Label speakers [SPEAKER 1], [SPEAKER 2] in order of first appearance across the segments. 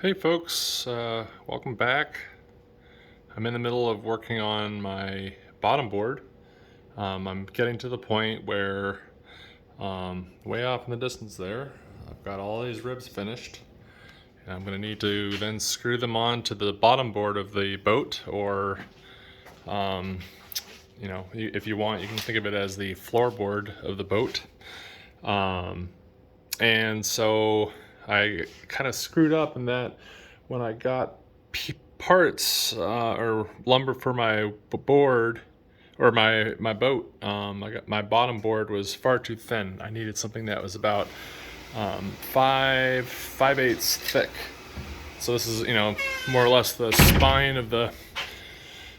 [SPEAKER 1] Hey folks, welcome back. I'm in the middle of working on my bottom board. I'm getting to the point where way off in the distance there, I've got all these ribs finished. And I'm going to need to then screw them on to the bottom board of the boat, or if you want, you can think of it as the floorboard of the boat. And so I kind of screwed up in that when I got parts or lumber for my board or my boat, I got my bottom board was far too thin. I needed something that was about 5/8 thick. So this is, more or less the spine of the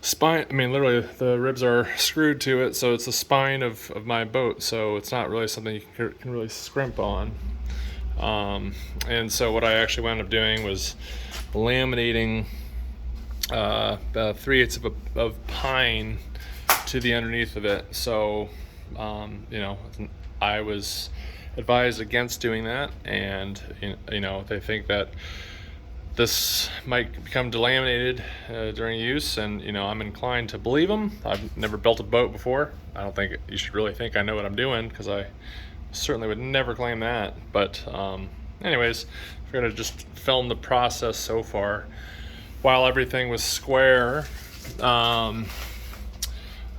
[SPEAKER 1] spine. I mean, literally, the ribs are screwed to it, so it's the spine of my boat. So it's not really something you can really scrimp on. And so what I actually wound up doing was laminating 3/8 of pine to the underneath of it. So, I was advised against doing that, and they think that this might become delaminated during use, and I'm inclined to believe them. I've never built a boat before. I don't think you should really think I know what I'm doing, because I certainly would never claim that. But anyways, we're gonna just film the process so far. While everything was square, I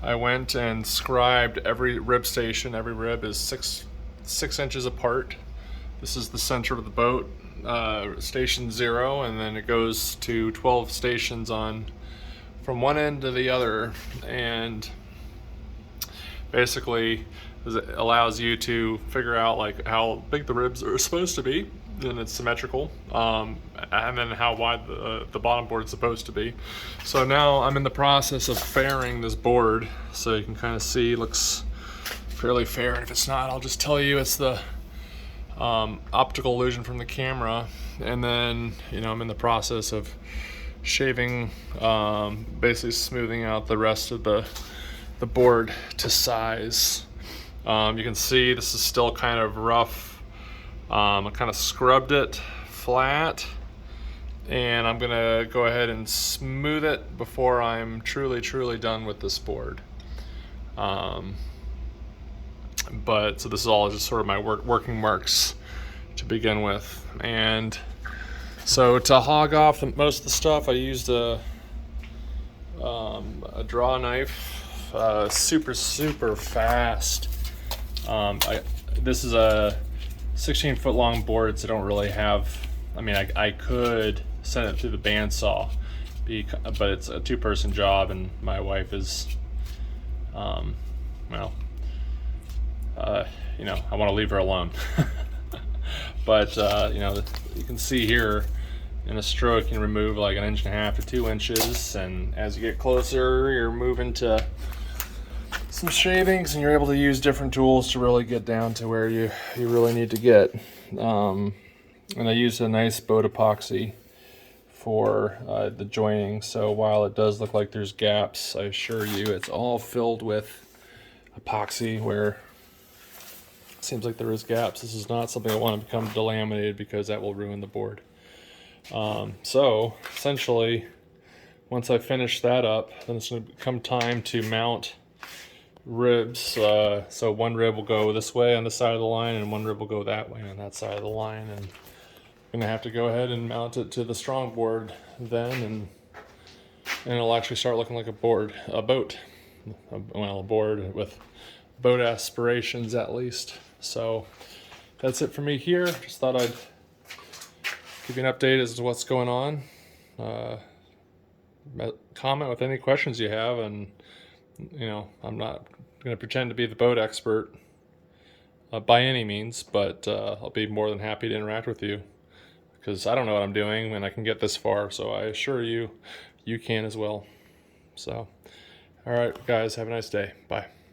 [SPEAKER 1] went and scribed every rib station. Every rib is six inches apart. This is the center of the boat, station 0, and then it goes to 12 stations on from one end to the other, and basically it allows you to figure out like how big the ribs are supposed to be, and it's symmetrical, and then how wide the bottom board is supposed to be. So now I'm in the process of fairing this board, so you can kind of see it looks fairly fair. And if it's not, I'll just tell you it's the optical illusion from the camera. And then I'm in the process of shaving, basically smoothing out the rest of the board to size. You can see this is still kind of rough. I kind of scrubbed it flat, and I'm gonna go ahead and smooth it before I'm truly done with this board. But so this is all just sort of my working marks to begin with. And so to hog off most of the stuff, I used a draw knife, super fast. This is a 16-foot long board, so I don't really have. I mean, I could send it through the bandsaw, but it's a 2-person job, and my wife is, I want to leave her alone. But you can see here in a stroke you can remove like 1.5 to 2 inches, and as you get closer, you're moving to some shavings, and you're able to use different tools to really get down to where you really need to get. And I used a nice boat epoxy for the joining, so while it does look like there's gaps, I assure you it's all filled with epoxy where it seems like there is gaps. This is not something I want to become delaminated, because that will ruin the board. So essentially, once I finish that up, then it's going to come time to mount ribs. So one rib will go this way on this side of the line, and one rib will go that way on that side of the line, and I'm gonna have to go ahead and mount it to the strong board then, and it'll actually start looking like a boat, a board with boat aspirations at least. So that's it for me here. Just thought I'd give you an update as to what's going on. Comment with any questions you have, and I'm not going to pretend to be the boat expert by any means, but I'll be more than happy to interact with you, because I don't know what I'm doing when I can get this far, so I assure you, you can as well. So, all right, guys, have a nice day. Bye.